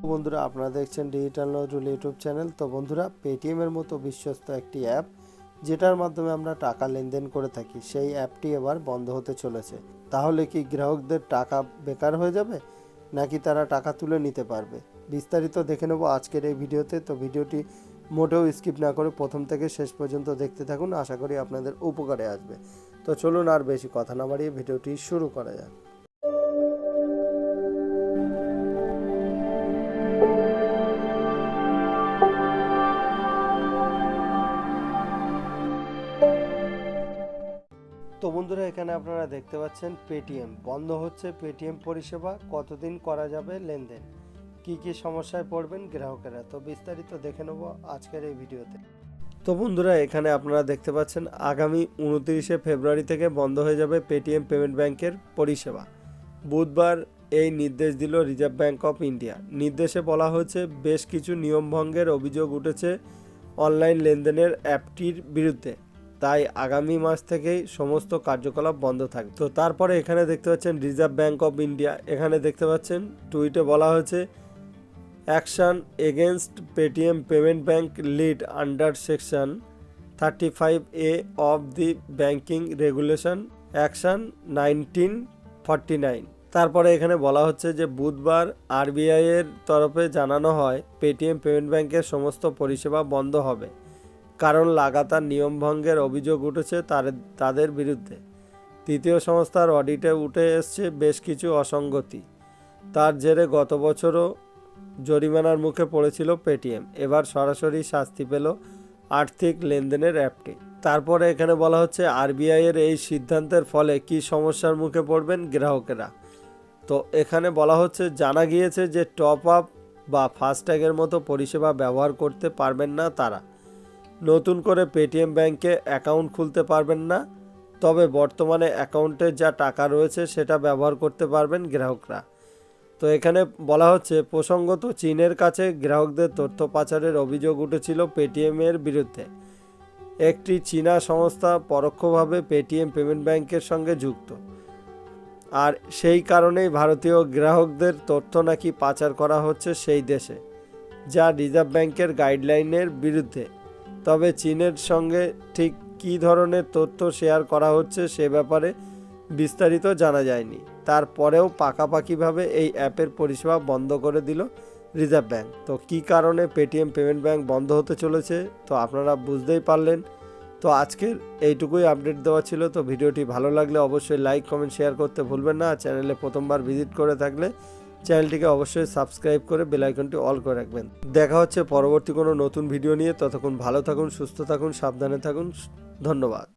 বন্ধুরা আপনারা দেখছেন ডিজিটাল নজরুল ইউটিউব চ্যানেল। তো বন্ধুরা, পেটিএম এর মতো বিশ্বস্ত একটি অ্যাপ যেটার মাধ্যমে আমরা টাকা লেনদেন করে থাকি, সেই অ্যাপটি এবার বন্ধ হতে চলেছে। তাহলে কি গ্রাহকদের টাকা বেকার হয়ে যাবে, নাকি তারা টাকা তুলে নিতে পারবে? বিস্তারিত দেখে নেব আজকের এই ভিডিওতে। তো ভিডিওটি মোটেও স্কিপ না করে প্রথম থেকে শেষ পর্যন্ত দেখতে থাকুন, আশা করি আপনাদের উপকারে আসবে। তো চলুন আর বেশি কথা না বাড়িয়ে ভিডিওটি শুরু করা যাক। তো বন্ধুরা, এখানে আপনারা দেখতে পাচ্ছেন পেটিএম বন্ধ হচ্ছে। পেটিএম পরিষেবা কতদিন করা যাবে লেনদেন, কি কি সমস্যায় পড়বেন গ্রাহকেরা, তো বিস্তারিত দেখে নেব আজকের এই ভিডিওতে। তো বন্ধুরা, এখানে আপনারা দেখতে পাচ্ছেন আগামী 29শে ফেব্রুয়ারি থেকে বন্ধ হয়ে যাবে পেটিএম পেমেন্ট ব্যাংকের পরিষেবা। বুধবার এই নির্দেশ দিল রিজার্ভ ব্যাংক অফ ইন্ডিয়া। নির্দেশে বলা হয়েছে বেশ কিছু নিয়মভঙ্গের অভিযোগ উঠেছে অনলাইন লেনদেনের অ্যাপটির বিরুদ্ধে, তাই আগামী মাস থেকেই সমস্ত কার্যকলাপ বন্ধ থাকবে। তো তারপরে এখানে দেখতে পাচ্ছেন রিজার্ভ ব্যাংক অফ ইন্ডিয়া, এখানে দেখতে পাচ্ছেন টুইটে বলা হয়েছে action against Paytm payment bank lead under section 35A of the banking regulation action 1949। তারপরে এখানে বলা হচ্ছে যে বুধবার আরবিআই এর তরফে জানানো হয় পেটিএম পেমেন্ট ব্যাংকের সমস্ত পরিষেবা বন্ধ হবে, কারণ লাগাতার নিয়মভঙ্গের অভিযোগ উঠেছে তাদের বিরুদ্ধে। তৃতীয় সংস্থার অডিটে উঠে এসছে বেশ কিছু অসঙ্গতি। তার জেরে গত বছরও জরিমানার মুখে পড়েছিল পেটিএম। এবার সরাসরি শাস্তি পেল আর্থিক লেনদেনের অ্যাপটি। তারপরে এখানে বলা হচ্ছে আরবিআই এর এই সিদ্ধান্তের ফলে কি সমস্যার মুখে পড়বেন গ্রাহকেরা। তো এখানে বলা হচ্ছে জানা গিয়েছে যে টপ আপ বা ফাস্ট্যাগের মতো পরিষেবা ব্যবহার করতে পারবেন না তারা। নতুন করে পেটিএম ব্যাংকে অ্যাকাউন্ট খুলতে পারবেন না, তবে বর্তমানে অ্যাকাউন্টে যা টাকা রয়েছে সেটা ব্যবহার করতে পারবেন গ্রাহকরা। তো এখানে বলা হচ্ছে প্রসঙ্গত চীনের কাছে গ্রাহকদের তথ্য পাচারের অভিযোগ উঠেছিল পেটিএমের বিরুদ্ধে। একটি চীনা সংস্থা পরোক্ষভাবে পেটিএম পেমেন্ট ব্যাংকের সঙ্গে যুক্ত, আর সেই কারণেই ভারতীয় গ্রাহকদের তথ্য নাকি পাচার করা হচ্ছে সেই দেশে, যা রিজার্ভ ব্যাংকের গাইডলাইনের বিরুদ্ধে। তবে চীনের সঙ্গে ঠিক কী ধরনের তথ্য শেয়ার করা হচ্ছে সে ব্যাপারে বিস্তারিত জানা যায়নি। তারপরেও পাকাপাকিভাবে এই অ্যাপের পরিষেবা বন্ধ করে দিল রিজার্ভ ব্যাংক। তো কী কারণে পেটিএম পেমেন্ট ব্যাংক বন্ধ হতে চলেছে তো আপনারা বুঝতেই পারলেন। তো আজকের এইটুকুই আপডেট দেওয়া ছিল। তো ভিডিওটি ভালো লাগলে অবশ্যই লাইক কমেন্ট শেয়ার করতে ভুলবেন না। চ্যানেলে প্রথমবার ভিজিট করে থাকলে চ্যানেলটিকে অবশ্যই সাবস্ক্রাইব করে বেল আইকনটি অল করে রাখবেন। দেখা হচ্ছে পরবর্তী কোনো নতুন ভিডিও নিয়ে। ততক্ষণ ভালো থাকুন, সুস্থ থাকুন, সাবধানে থাকুন। ধন্যবাদ।